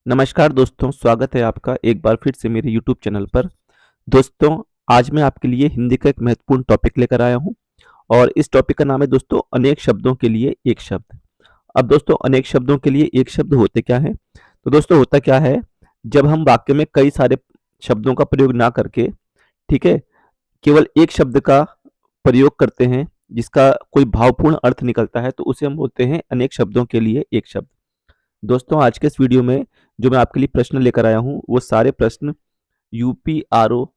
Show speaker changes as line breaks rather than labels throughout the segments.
नमस्कार दोस्तों, स्वागत है आपका एक बार फिर से मेरे यूट्यूब चैनल पर। दोस्तों, आज मैं आपके लिए हिंदी का एक महत्वपूर्ण टॉपिक लेकर आया हूँ और इस टॉपिक का नाम है दोस्तों अनेक शब्दों के लिए एक शब्द। अब दोस्तों अनेक शब्दों के लिए एक शब्द होते क्या हैं? तो दोस्तों होता क्या है, जब हम वाक्य में कई सारे शब्दों का प्रयोग ना करके, ठीक है, केवल एक शब्द का प्रयोग करते हैं जिसका कोई भावपूर्ण अर्थ निकलता है तो उसे हम बोलते हैं अनेक शब्दों के लिए एक शब्द। दोस्तों आज के इस वीडियो में जो मैं आपके लिए प्रश्न लेकर आया हूँ वो सारे प्रश्न यूपी आरओ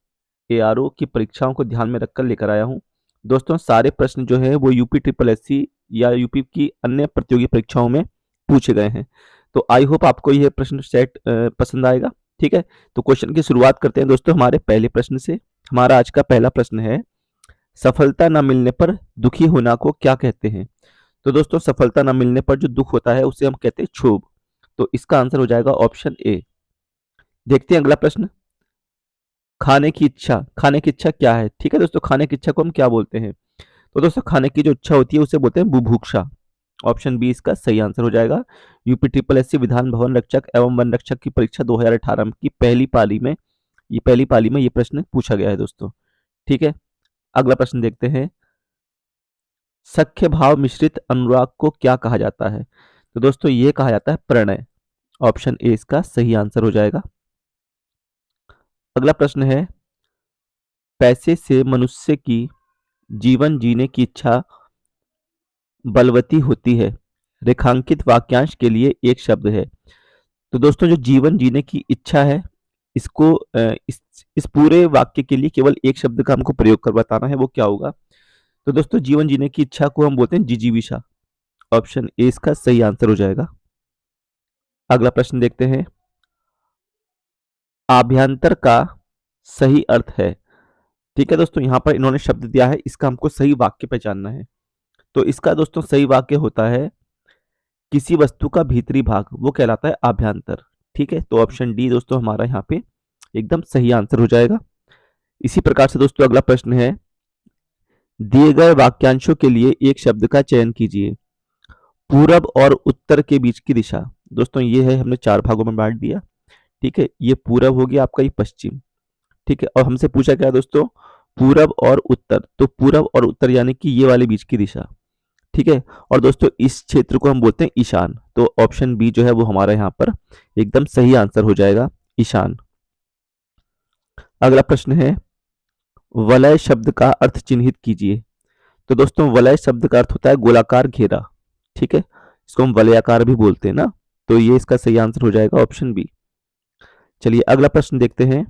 एआरओ की परीक्षाओं को ध्यान में रखकर लेकर आया हूँ। दोस्तों सारे प्रश्न जो है वो यूपी ट्रिपल एससी या यूपी की अन्य प्रतियोगी परीक्षाओं में पूछे गए हैं। तो आई होप आपको यह प्रश्न सेट पसंद आएगा। ठीक है, तो क्वेश्चन की शुरुआत करते हैं दोस्तों हमारे पहले प्रश्न से। हमारा आज का पहला प्रश्न है, सफलता न मिलने पर दुखी होना को क्या कहते हैं? तो दोस्तों सफलता न मिलने पर जो दुख होता है उसे हम कहते हैं क्षोभ। तो इसका आंसर हो जाएगा ऑप्शन ए। देखते हैं अगला प्रश्न, खाने की इच्छा। खाने की इच्छा क्या है? ठीक है दोस्तों, खाने की इच्छा को हम क्या बोलते हैं? तो दोस्तों खाने की जो इच्छा होती है उसे बोलते हैं बुभुक्षा। ऑप्शन बी इसका सही आंसर हो जाएगा। UP triple SC Vidhan Bhavan रक्षक एवं वन रक्षक की परीक्षा 2018 की पहली पाली में ये प्रश्न पूछा गया है दोस्तों। ठीक है, अगला प्रश्न देखते हैं, सख्य भाव मिश्रित अनुराग को क्या कहा जाता है? तो दोस्तों ये कहा जाता है प्रणय। ऑप्शन ए इसका सही आंसर हो जाएगा। अगला प्रश्न है, पैसे से मनुष्य की जीवन जीने की इच्छा बलवती होती है, रेखांकित वाक्यांश के लिए एक शब्द है। तो दोस्तों जो जीवन जीने की इच्छा है इसको इस पूरे वाक्य के लिए केवल एक शब्द का हमको प्रयोग कर बताना है, वो क्या होगा? तो दोस्तों जीवन जीने की इच्छा को हम बोलते हैं जिजीविषा। ऑप्शन ए इसका सही आंसर हो जाएगा। अगला प्रश्न देखते हैं, आभ्यंतर का सही अर्थ है। ठीक है दोस्तों, यहाँ पर इन्होंने शब्द दिया है, इसका हमको सही वाक्य पहचानना है। तो इसका दोस्तों सही वाक्य होता है, किसी वस्तु का भीतरी भाग वो कहलाता है आभ्यंतर। ठीक है, तो ऑप्शन डी दोस्तों हमारा यहाँ पे एकदम सही आंसर हो जाएगा। इसी प्रकार से दोस्तों अगला प्रश्न है, दिए गए वाक्यांशों के लिए एक शब्द का चयन कीजिए। पूरब और उत्तर के बीच की दिशा। दोस्तों ये है, हमने चार भागों में बांट दिया। ठीक है, ये पूरब हो गया आपका, ये पश्चिम। ठीक है, और हमसे पूछा क्या दोस्तों, पूरब और उत्तर। तो पूरब और उत्तर यानी कि ये वाले बीच की दिशा। ठीक है, और दोस्तों इस क्षेत्र को हम बोलते हैं ईशान। तो ऑप्शन बी जो है वो हमारा यहाँ पर एकदम सही आंसर हो जाएगा, ईशान। अगला प्रश्न है, वलय शब्द का अर्थ चिन्हित कीजिए। तो दोस्तों वलय शब्द का अर्थ होता है गोलाकार घेरा। ठीक है, इसको हम वलयाकार भी बोलते हैं ना। तो ये इसका सही आंसर हो जाएगा ऑप्शन बी। चलिए अगला प्रश्न देखते हैं,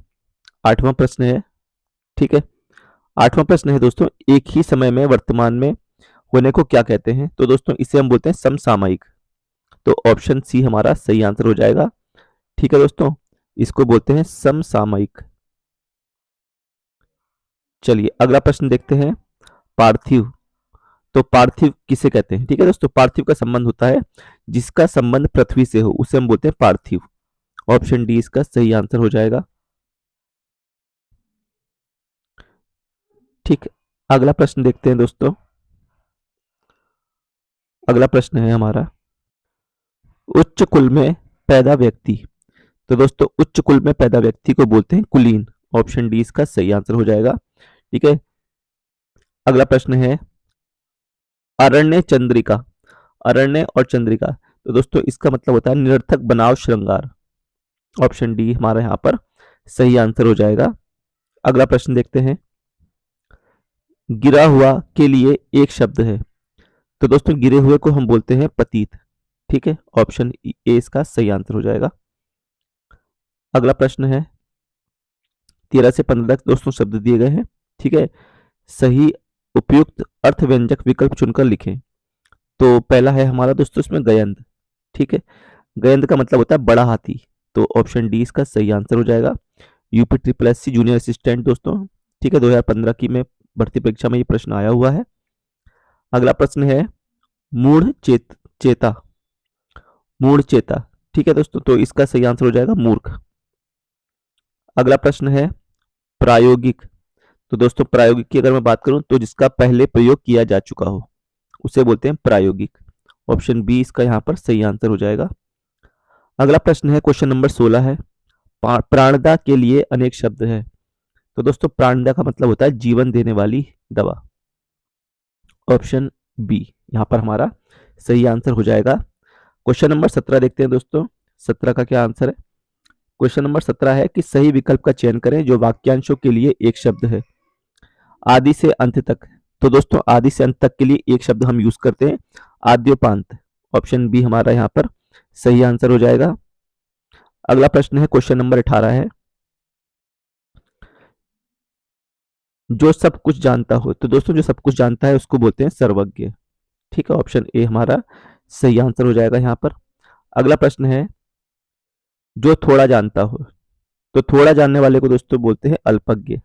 आठवां प्रश्न है। ठीक है, आठवां प्रश्न है दोस्तों, एक ही समय में वर्तमान में होने को क्या कहते हैं? तो दोस्तों इसे हम बोलते हैं समसामयिक। तो ऑप्शन सी हमारा सही आंसर हो जाएगा। ठीक है दोस्तों, इसको बोलते हैं समसामयिक। चलिए अगला प्रश्न देखते हैं, पार्थिव। तो पार्थिव किसे कहते हैं? ठीक है दोस्तों, पार्थिव का संबंध होता है जिसका संबंध पृथ्वी से हो उसे हम बोलते हैं पार्थिव। ऑप्शन डी इसका सही आंसर हो जाएगा। ठीक, अगला प्रश्न देखते हैं दोस्तों। अगला प्रश्न है हमारा, उच्च कुल में पैदा व्यक्ति। तो दोस्तों उच्च कुल में पैदा व्यक्ति को बोलते हैं कुलीन। ऑप्शन डी इसका सही आंसर हो जाएगा। ठीक है, अगला प्रश्न है, अरण्य चंद्रिका। अरण्य और चंद्रिका, तो दोस्तों इसका मतलब होता है निरर्थक बनाव श्रृंगार। ऑप्शन डी हमारा यहाँ पर सही आंसर हो जाएगा। अगला प्रश्न देखते हैं, गिरा हुआ के लिए एक शब्द है। तो दोस्तों गिरे हुए को हम बोलते हैं पतित। ठीक है, ऑप्शन ए इसका सही आंसर हो जाएगा। अगला प्रश्न है, 13 से 15 तक दोस्तों शब्द दिए गए हैं। ठीक है, सही उपयुक्त अर्थ व्यंजक विकल्प चुनकर लिखें। तो पहला है हमारा दोस्तों इसमें गयंद। ठीक है, गयंद का मतलब होता है बड़ा हाथी। तो ऑप्शन डी इसका सही आंसर हो जाएगा। UP triple SC junior assistant दोस्तों, ठीक है, 2015 की में भर्ती परीक्षा में ये प्रश्न आया हुआ है। अगला प्रश्न है, मूढ़ चेता। मूढ़ चेता, ठीक है दोस्तों, तो इसका सही आंसर हो जाएगा मूर्ख। अगला प्रश्न है, प्रायोगिक। तो दोस्तों प्रायोगिक की अगर मैं बात करूं तो जिसका पहले प्रयोग किया जा चुका हो उसे बोलते हैं प्रायोगिक। ऑप्शन बी इसका यहाँ पर सही आंसर हो जाएगा। अगला प्रश्न है क्वेश्चन नंबर 16 है, प्राणदा के लिए अनेक शब्द है। तो दोस्तों प्राणदा का मतलब होता है जीवन देने वाली दवा। ऑप्शन बी यहाँ पर हमारा सही आंसर हो जाएगा। क्वेश्चन नंबर 17 देखते हैं दोस्तों, 17 का क्या आंसर है। क्वेश्चन नंबर 17 है कि सही विकल्प का चयन करें जो वाक्यांशों के लिए एक शब्द है। आदि से अंत तक। तो दोस्तों आदि से अंत तक के लिए एक शब्द हम यूज करते हैं, आद्योपांत। ऑप्शन बी हमारा यहाँ पर सही आंसर हो जाएगा। अगला प्रश्न है क्वेश्चन नंबर 18 है, जो सब कुछ जानता हो। तो दोस्तों जो सब कुछ जानता है उसको बोलते हैं सर्वज्ञ। ठीक है, ऑप्शन ए हमारा सही आंसर हो जाएगा यहाँ पर। अगला प्रश्न है, जो थोड़ा जानता हो। तो थोड़ा जानने वाले को दोस्तों बोलते हैं अल्पज्ञ।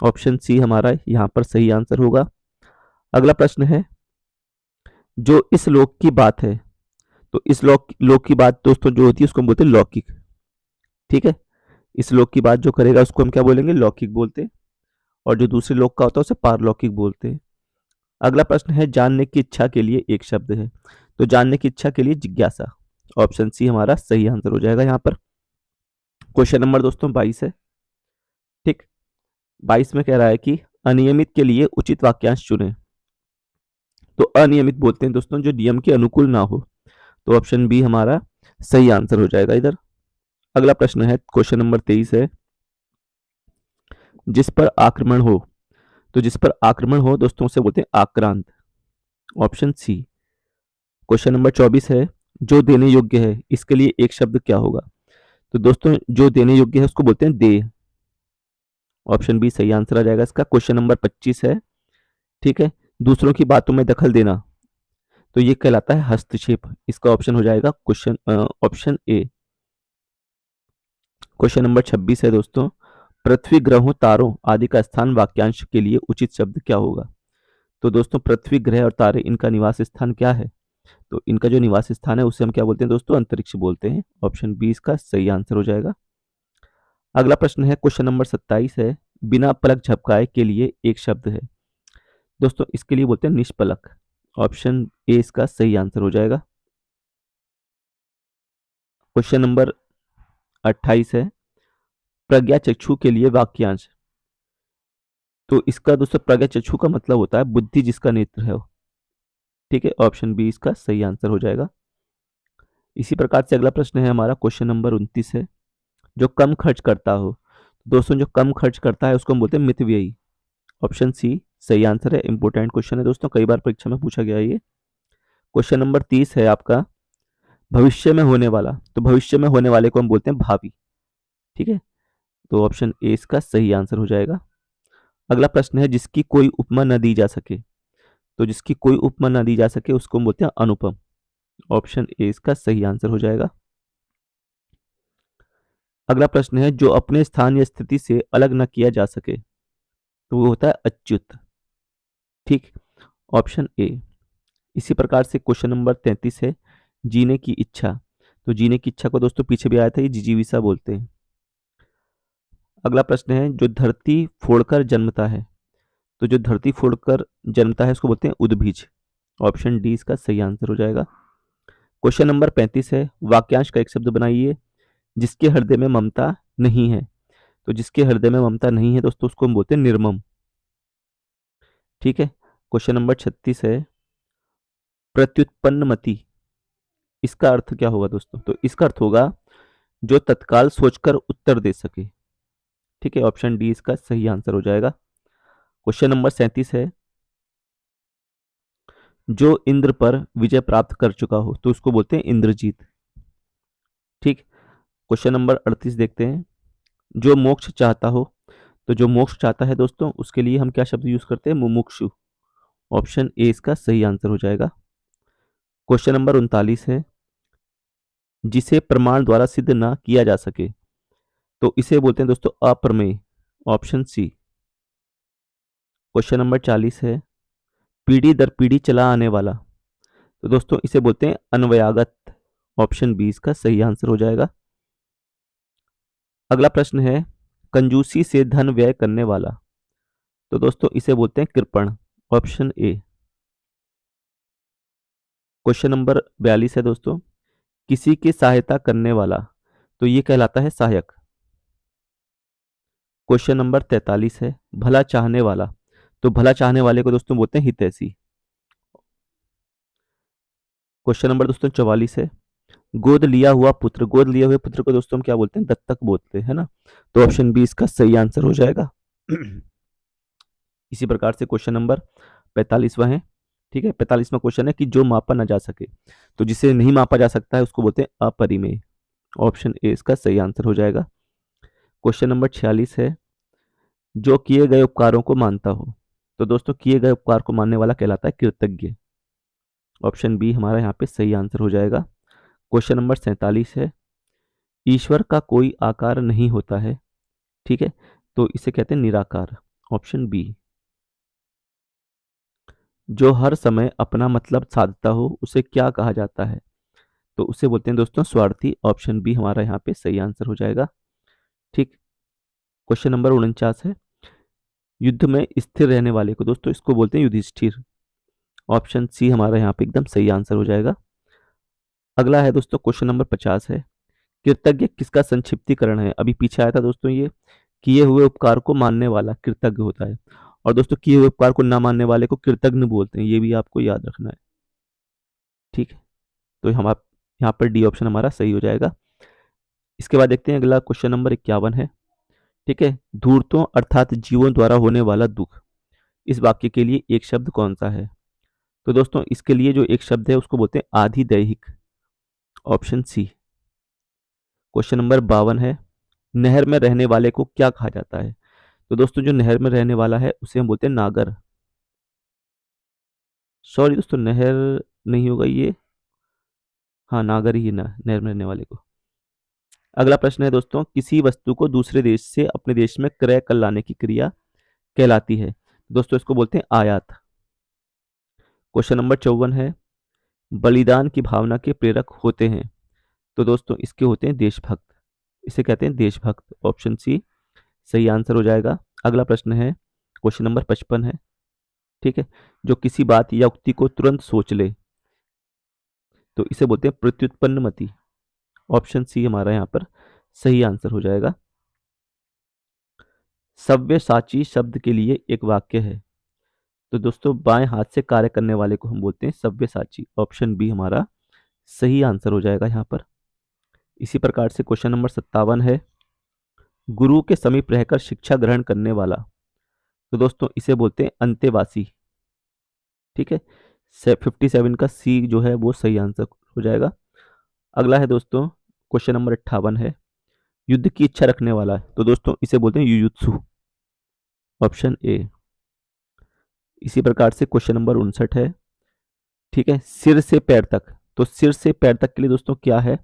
ऑप्शन सी हमारा यहाँ पर सही आंसर होगा। अगला प्रश्न है, जो इस लोक की बात है। तो इस लोक की बात दोस्तों जो होती है उसको हम बोलते हैं लौकिक। ठीक है, इस लोक की बात जो करेगा उसको हम क्या बोलेंगे, लौकिक बोलते हैं। और जो दूसरे लोक का होता है उसे पारलौकिक बोलते हैं। अगला प्रश्न है, जानने की इच्छा के लिए एक शब्द है। तो जानने की इच्छा के लिए जिज्ञासा। ऑप्शन सी हमारा सही आंसर हो जाएगा यहाँ पर। क्वेश्चन नंबर दोस्तों 22 है। ठीक, 22 में कह रहा है कि अनियमित के लिए उचित वाक्यांश चुनें। तो अनियमित बोलते हैं दोस्तों जो नियम के अनुकूल ना हो। तो ऑप्शन बी हमारा सही आंसर हो जाएगा इधर। अगला प्रश्न है क्वेश्चन नंबर 23 है, जिस पर आक्रमण हो। तो जिस पर आक्रमण हो दोस्तों उसे बोलते हैं आक्रांत। Option C. क्वेश्चन नंबर 24 है, जो देने योग्य है, इसके लिए एक शब्द क्या होगा। तो दोस्तों जो देने योग्य है उसको बोलते हैं देय। ऑप्शन बी सही आंसर आ जाएगा इसका। क्वेश्चन नंबर 25 है, ठीक है, दूसरों की बातों में दखल देना। तो ये कहलाता है हस्तक्षेप। इसका ऑप्शन हो जाएगा question option A. Question number 26 है दोस्तों, पृथ्वी ग्रहों तारों आदि का स्थान वाक्यांश के लिए उचित शब्द क्या होगा। तो दोस्तों पृथ्वी ग्रह और तारे इनका निवास स्थान क्या है। तो इनका जो निवास स्थान है उसे हम क्या बोलते हैं दोस्तों, अंतरिक्ष बोलते हैं। ऑप्शन बी इसका सही आंसर हो जाएगा। अगला प्रश्न है क्वेश्चन नंबर 27 है, बिना पलक झपकाए के लिए एक शब्द है। दोस्तों इसके लिए बोलते हैं निष्पलक। ऑप्शन ए इसका सही आंसर हो जाएगा। क्वेश्चन नंबर 28 है, प्रज्ञा चक्षु के लिए वाक्यांश। तो इसका दोस्तों प्रज्ञा चक्षु का मतलब होता है बुद्धि जिसका नेत्र है। ठीक है, ऑप्शन बी इसका सही आंसर हो जाएगा। इसी प्रकार से अगला प्रश्न है हमारा क्वेश्चन नंबर 29 है, जो कम खर्च करता हो। दोस्तों जो कम खर्च करता है उसको हम बोलते हैं मितव्ययी। ऑप्शन सी सही आंसर है। इंपॉर्टेंट क्वेश्चन है दोस्तों, कई बार परीक्षा में पूछा गया है ये। क्वेश्चन नंबर 30 है आपका, भविष्य में होने वाला। तो भविष्य में होने वाले को हम बोलते हैं भावी। ठीक है, तो ऑप्शन ए इसका सही आंसर हो जाएगा। अगला प्रश्न है, जिसकी कोई उपमा न दी जा सके। तो जिसकी कोई उपमा न दी जा सके उसको हम बोलते हैं अनुपम। ऑप्शन ए इसका सही आंसर हो जाएगा। अगला प्रश्न है, जो अपने स्थान या स्थिति से अलग न किया जा सके। तो वो होता है अच्युत। ठीक, ऑप्शन ए। इसी प्रकार से क्वेश्चन नंबर 33 है, जीने की इच्छा। तो जीने की इच्छा को दोस्तों पीछे भी आया था, ये जिजीविसा बोलते हैं। अगला प्रश्न है, जो धरती फोड़कर जन्मता है। तो जो धरती फोड़कर जन्मता है उसको बोलते हैं उद्भिज। ऑप्शन डी इसका सही आंसर हो जाएगा। क्वेश्चन नंबर 35 है, वाक्यांश का एक शब्द बनाइए, जिसके हृदय में ममता नहीं है। तो जिसके हृदय में ममता नहीं है दोस्तों उसको हम बोलते हैं निर्मम। ठीक है, क्वेश्चन नंबर 36 है, प्रत्युत्पन्नमति। इसका अर्थ क्या होगा दोस्तों। तो इसका अर्थ होगा जो तत्काल सोचकर उत्तर दे सके। ठीक है, ऑप्शन डी इसका सही आंसर हो जाएगा। क्वेश्चन नंबर 37 है, जो इंद्र पर विजय प्राप्त कर चुका हो। तो उसको बोलते हैं इंद्रजीत। ठीक, क्वेश्चन नंबर 38 देखते हैं, जो मोक्ष चाहता हो। तो जो मोक्ष चाहता है दोस्तों उसके लिए हम क्या शब्द यूज करते हैं, मुमुक्षु। ऑप्शन ए इसका सही आंसर हो जाएगा। क्वेश्चन नंबर 39 है, जिसे प्रमाण द्वारा सिद्ध ना किया जा सके। तो इसे बोलते हैं दोस्तों अप्रमेय। Option C. क्वेश्चन नंबर 40 है, पीढ़ी दर पीढ़ी चला आने वाला। तो दोस्तों इसे बोलते हैं अन्वयागत। ऑप्शन बी इसका सही आंसर हो जाएगा। अगला प्रश्न है, कंजूसी से धन व्यय करने वाला। तो दोस्तों इसे बोलते हैं कृपण। Option A. क्वेश्चन नंबर 42 है दोस्तों, किसी की सहायता करने वाला तो ये कहलाता है सहायक। क्वेश्चन नंबर 43 है, भला चाहने वाला तो भला चाहने वाले को दोस्तों बोलते हैं हितैषी। क्वेश्चन नंबर दोस्तों 44 है, गोद लिया हुआ पुत्र, गोद लिए हुए पुत्र को दोस्तों हम क्या बोलते हैं, दत्तक बोलते हैं ना। तो ऑप्शन बी इसका सही आंसर हो जाएगा। इसी प्रकार से क्वेश्चन नंबर 45वां है। ठीक है, 45वां क्वेश्चन है कि जो मापा ना जा सके, तो जिसे नहीं मापा जा सकता है उसको बोलते हैं अपरिमेय। ऑप्शन ए इसका सही आंसर हो जाएगा। क्वेश्चन नंबर 46 है, जो किए गए उपकारों को मानता हो, तो दोस्तों किए गए उपकार को मानने वाला कहलाता है कृतज्ञ। ऑप्शन बी हमारा यहाँ पे सही आंसर हो जाएगा। क्वेश्चन नंबर 47 है, ईश्वर का कोई आकार नहीं होता है। ठीक है, तो इसे कहते हैं निराकार। Option B. जो हर समय अपना मतलब साधता हो उसे क्या कहा जाता है, तो उसे बोलते हैं दोस्तों स्वार्थी। ऑप्शन बी हमारा यहाँ पे सही आंसर हो जाएगा। ठीक। क्वेश्चन नंबर 49 है, युद्ध में स्थिर रहने वाले को दोस्तों इसको बोलते हैं युधिष्ठिर। ऑप्शन सी हमारा यहाँ पे एकदम सही आंसर हो जाएगा। अगला है दोस्तों क्वेश्चन नंबर 50 है, कृतज्ञ किसका संक्षिप्तीकरण है। अभी पीछे आया था दोस्तों, ये किए हुए उपकार को मानने वाला कृतज्ञ होता है, और दोस्तों किए हुए उपकार को ना मानने वाले को कृतज्ञ बोलते हैं, ये भी आपको याद रखना है। ठीक है, तो हम आप यहाँ पर डी ऑप्शन हमारा सही हो जाएगा। इसके बाद देखते हैं अगला क्वेश्चन नंबर 51 है। ठीक है, धूर्तों अर्थात जीवों द्वारा होने वाला दुख, इस वाक्य के लिए एक शब्द कौन सा है। तो दोस्तों इसके लिए जो एक शब्द है उसको बोलते हैं आधिदैहिक। Option C. क्वेश्चन नंबर 52 है, नहर में रहने वाले को क्या कहा जाता है। तो दोस्तों जो नहर में रहने वाला है उसे हम बोलते हैं नागर। सॉरी दोस्तों, नहर नहीं होगा ये, हाँ नागर ही है ना नहर में रहने वाले को। अगला प्रश्न है दोस्तों, किसी वस्तु को दूसरे देश से अपने देश में क्रय कर लाने की क्रिया कहलाती है। दोस्तों इसको बोलते हैं आयात। क्वेश्चन नंबर 54 है, बलिदान की भावना के प्रेरक होते हैं, तो दोस्तों इसके होते हैं देशभक्त, इसे कहते हैं देशभक्त। ऑप्शन सी सही आंसर हो जाएगा। अगला प्रश्न है क्वेश्चन नंबर 55 है। ठीक है, जो किसी बात या उक्ति को तुरंत सोच ले, तो इसे बोलते हैं प्रत्युत्पन्न मति। ऑप्शन सी हमारा यहाँ पर सही आंसर हो जाएगा। सव्यसाची शब्द के लिए एक वाक्य है, तो दोस्तों बाएं हाथ से कार्य करने वाले को हम बोलते हैं सव्यसाची। ऑप्शन बी हमारा सही आंसर हो जाएगा यहाँ पर। इसी प्रकार से क्वेश्चन नंबर 57 है, गुरु के समीप रहकर शिक्षा ग्रहण करने वाला, तो दोस्तों इसे बोलते हैं अंतेवासी। ठीक है, 57 का सी जो है वो सही आंसर हो जाएगा। अगला है दोस्तों क्वेश्चन नंबर 58 है, युद्ध की इच्छा रखने वाला, तो दोस्तों इसे बोलते हैं युयुत्सु। Option A. इसी प्रकार से क्वेश्चन नंबर 59 है। ठीक है, सिर से पैर तक, तो सिर से पैर तक के लिए दोस्तों क्या है,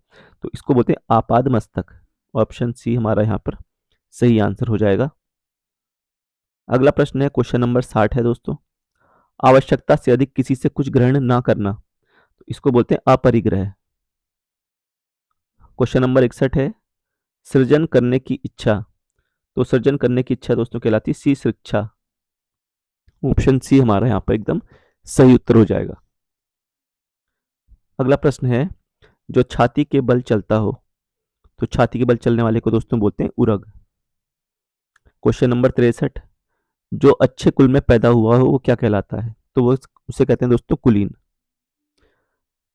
तो इसको बोलते हैं आपाद मस्तक। ऑप्शन सी हमारा यहाँ पर सही आंसर हो जाएगा। अगला प्रश्न है क्वेश्चन नंबर 60 है दोस्तों, आवश्यकता से अधिक किसी से कुछ ग्रहण ना करना, तो इसको बोलते हैं अपरिग्रह। क्वेश्चन नंबर 61 है, सृजन करने की इच्छा, तो सृजन करने की इच्छा दोस्तों कहलाती है सी शिक्षा। ऑप्शन सी हमारा यहाँ पर एकदम सही उत्तर हो जाएगा। अगला प्रश्न है, जो छाती के बल चलता हो, तो छाती के बल चलने वाले को दोस्तों बोलते हैं उरग। क्वेश्चन नंबर 63, जो अच्छे कुल में पैदा हुआ हो वो क्या कहलाता है, तो वो उसे कहते हैं दोस्तों कुलीन।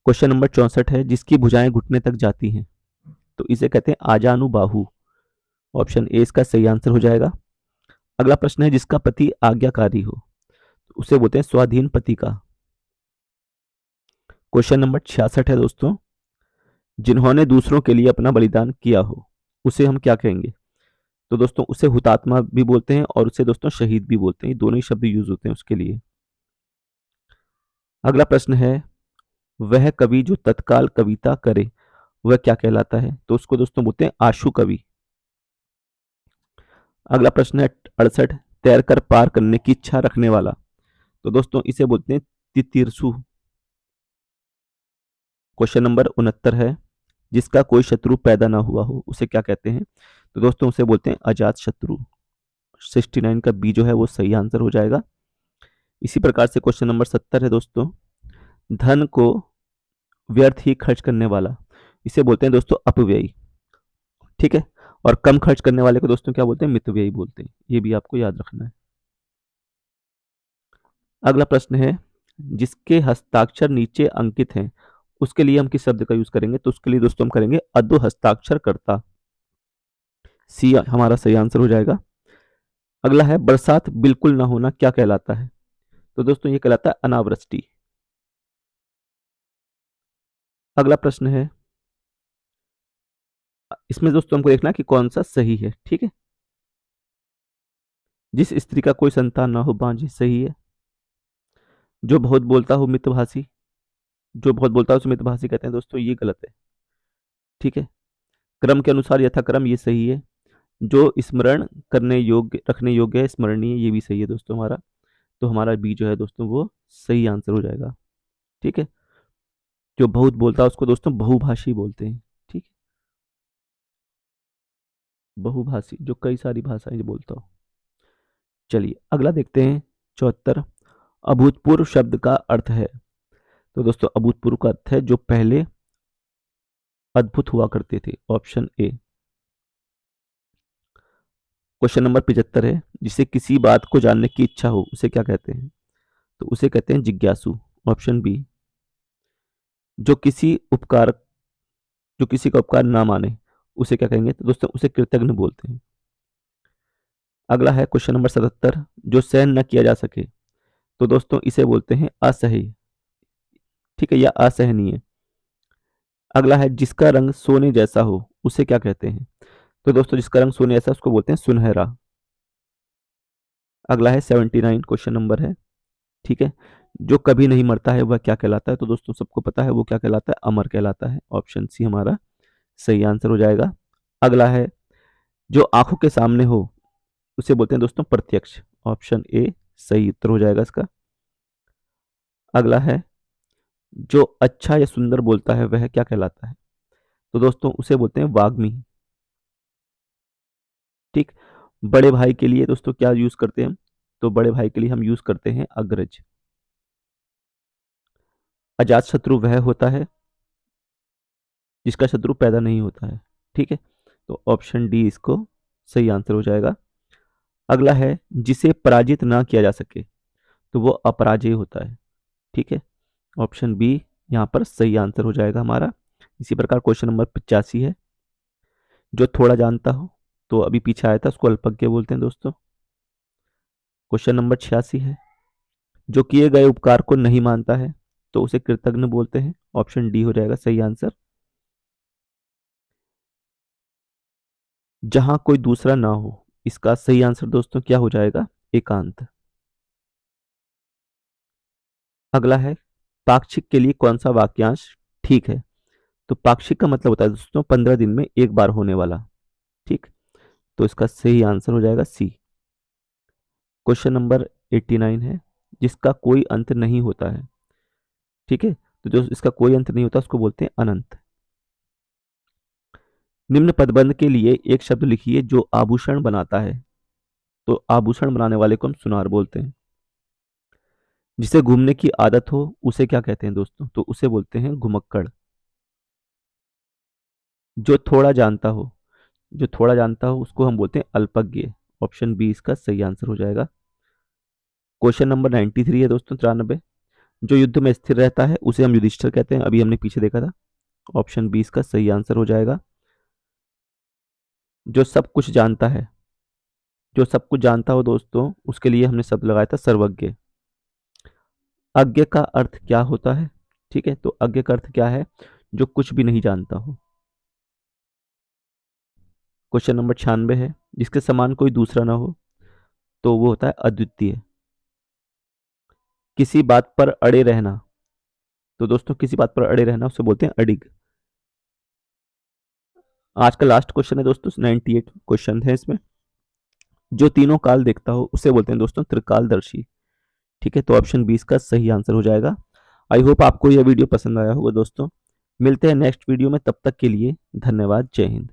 क्वेश्चन नंबर 64 है, जिसकी भुजाएं घुटने तक जाती हैं, तो इसे कहते हैं आजानुबाहु। ऑप्शन ए इसका सही आंसर हो जाएगा। अगला प्रश्न है, जिसका पति आज्ञाकारी हो, तो उसे बोलते हैं स्वाधीन पति का। क्वेश्चन नंबर 66 है दोस्तों, जिन्होंने दूसरों के लिए अपना बलिदान किया हो उसे हम क्या कहेंगे, तो दोस्तों उसे हुतात्मा भी बोलते हैं और उसे दोस्तों शहीद भी बोलते हैं, दोनों ही शब्द यूज होते हैं उसके लिए। अगला प्रश्न है, वह कवि जो तत्काल कविता करे वह क्या कहलाता है, तो उसको दोस्तों बोलते हैं आशु कवि। अगला प्रश्न है 68, तैरकर पार करने की इच्छा रखने वाला, तो दोस्तों इसे बोलते हैं तितीर्षु। क्वेश्चन नंबर 69 है, जिसका कोई शत्रु पैदा ना हुआ हो उसे क्या कहते हैं, तो दोस्तों उसे बोलते हैं अजात शत्रु। 69 का बी जो है वो सही आंसर हो जाएगा। इसी प्रकार से क्वेश्चन नंबर 70 है दोस्तों, धन को व्यर्थ ही खर्च करने वाला, इसे बोलते हैं दोस्तों अपव्ययी। ठीक है, और कम खर्च करने वाले को दोस्तों क्या बोलते हैं, मितव्ययी बोलते हैं। ये भी आपको याद रखना है। अगला प्रश्न है, जिसके हस्ताक्षर नीचे अंकित हैं उसके लिए हम किस शब्द का यूज करेंगे, तो उसके लिए दोस्तों हम करेंगे अधो हस्ताक्षरकर्ता। सी हमारा सही आंसर हो जाएगा। अगला है, बरसात बिल्कुल ना होना क्या कहलाता है, तो दोस्तों ये कहलाता है अनावृष्टि। अगला प्रश्न है, इसमें दोस्तों हमको देखना है कि कौन सा सही है। ठीक है, जिस स्त्री का कोई संतान ना हो बांझी, सही है। जो बहुत बोलता हो मितभाषी, जो बहुत बोलता है उसे मितभाषी कहते हैं दोस्तों, ये गलत है। ठीक है, क्रम के अनुसार यथाक्रम, ये सही है। जो स्मरण करने योग्य रखने योग्य है, स्मरणीय, ये भी सही है दोस्तों हमारा। तो हमारा बी जो है दोस्तों वो सही आंसर हो जाएगा। ठीक है, जो बहुत बोलता है उसको दोस्तों बहुभाषी बोलते हैं। ठीक है, बहुभाषी जो कई सारी भाषाएं बोलता हो। चलिए अगला देखते हैं, 74। अभूतपूर्व शब्द का अर्थ है, तो दोस्तों अभूतपूर्व का अर्थ है जो पहले अद्भुत हुआ करते थे। Option A. क्वेश्चन नंबर 75 है, जिसे किसी बात को जानने की इच्छा हो उसे क्या कहते हैं, तो उसे कहते हैं जिज्ञासु। Option B. जो किसी उपकार जो किसी का उपकार ना माने उसे क्या कहेंगे, तो दोस्तों उसे कृतज्ञ बोलते हैं। अगला है क्वेश्चन नंबर 77, जो सहन न किया जा सके, तो दोस्तों इसे बोलते हैं असह्य। ठीक है, या असहनीय। अगला है, जिसका रंग सोने जैसा हो उसे क्या कहते हैं, तो दोस्तों जिसका रंग सोने जैसा उसको बोलते हैं सुनहरा। अगला है 79 क्वेश्चन नंबर है। ठीक है, जो कभी नहीं मरता है वह क्या कहलाता है, तो दोस्तों सबको पता है वो क्या कहलाता है, अमर कहलाता है। ऑप्शन सी हमारा सही आंसर हो जाएगा। अगला है, जो आंखों के सामने हो उसे बोलते हैं दोस्तों प्रत्यक्ष। ऑप्शन ए सही उत्तर हो जाएगा इसका। अगला है, जो अच्छा या सुंदर बोलता है वह क्या कहलाता है, तो दोस्तों उसे बोलते हैं वाग्मी। ठीक, बड़े भाई के लिए दोस्तों क्या यूज करते हैं, तो बड़े भाई के लिए हम यूज करते हैं अग्रज। अजात शत्रु वह होता है जिसका शत्रु पैदा नहीं होता है। ठीक है, तो ऑप्शन डी इसको सही आंसर हो जाएगा। अगला है, जिसे पराजित ना किया जा सके तो वो अपराजय होता है। ठीक है, ऑप्शन बी यहाँ पर सही आंसर हो जाएगा हमारा। इसी प्रकार क्वेश्चन नंबर 85 है, जो थोड़ा जानता हो, तो अभी पीछे आया था उसको अल्पज्ञ बोलते हैं दोस्तों। क्वेश्चन नंबर 86 है, जो किए गए उपकार को नहीं मानता है तो उसे कृतज्ञ बोलते हैं। ऑप्शन डी हो जाएगा सही आंसर। जहां कोई दूसरा ना हो, इसका सही आंसर दोस्तों क्या हो जाएगा, एकांत। अगला है, पाक्षिक के लिए कौन सा वाक्यांश ठीक है, तो पाक्षिक का मतलब होता है दोस्तों 15 दिन में एक बार होने वाला। ठीक, तो इसका सही आंसर हो जाएगा सी। क्वेश्चन नंबर 89 है, जिसका कोई अंत नहीं होता है। ठीक है, तो जो इसका कोई अंत नहीं होता उसको बोलते हैं अनंत। निम्न पदबंध के लिए एक शब्द लिखिए जो आभूषण बनाता है, तो आभूषण बनाने वाले को हम सुनार बोलते हैं। जिसे घूमने की आदत हो उसे क्या कहते हैं दोस्तों, तो उसे बोलते हैं घुमक्कड़। जो थोड़ा जानता हो जो थोड़ा जानता हो उसको हम बोलते हैं अल्पज्ञ। ऑप्शन बी इसका सही आंसर हो जाएगा। क्वेश्चन नंबर 93 है दोस्तों, 93। जो युद्ध में स्थिर रहता है उसे हम युधिष्ठिर कहते हैं, अभी हमने पीछे देखा था। ऑप्शन बी इसका सही आंसर हो जाएगा। जो सब कुछ जानता है जो सब कुछ जानता हो दोस्तों उसके लिए हमने शब्द लगाया था सर्वज्ञ। अज्ञ का अर्थ क्या होता है, ठीक है, तो अज्ञ का अर्थ क्या है, जो कुछ भी नहीं जानता हो। क्वेश्चन नंबर 96 है, जिसके समान कोई दूसरा ना हो तो वो होता है अद्वितीय। किसी बात पर अड़े रहना, तो दोस्तों किसी बात पर अड़े रहना उसे बोलते हैं अडिग। आज का लास्ट क्वेश्चन है दोस्तों, 98 क्वेश्चन है इसमें। जो तीनों काल देखता हो उसे बोलते हैं दोस्तों त्रिकालदर्शी। ठीक है, तो ऑप्शन 20 का सही आंसर हो जाएगा। आई होप आपको यह वीडियो पसंद आया होगा दोस्तों। मिलते हैं नेक्स्ट वीडियो में, तब तक के लिए धन्यवाद। जय हिंद।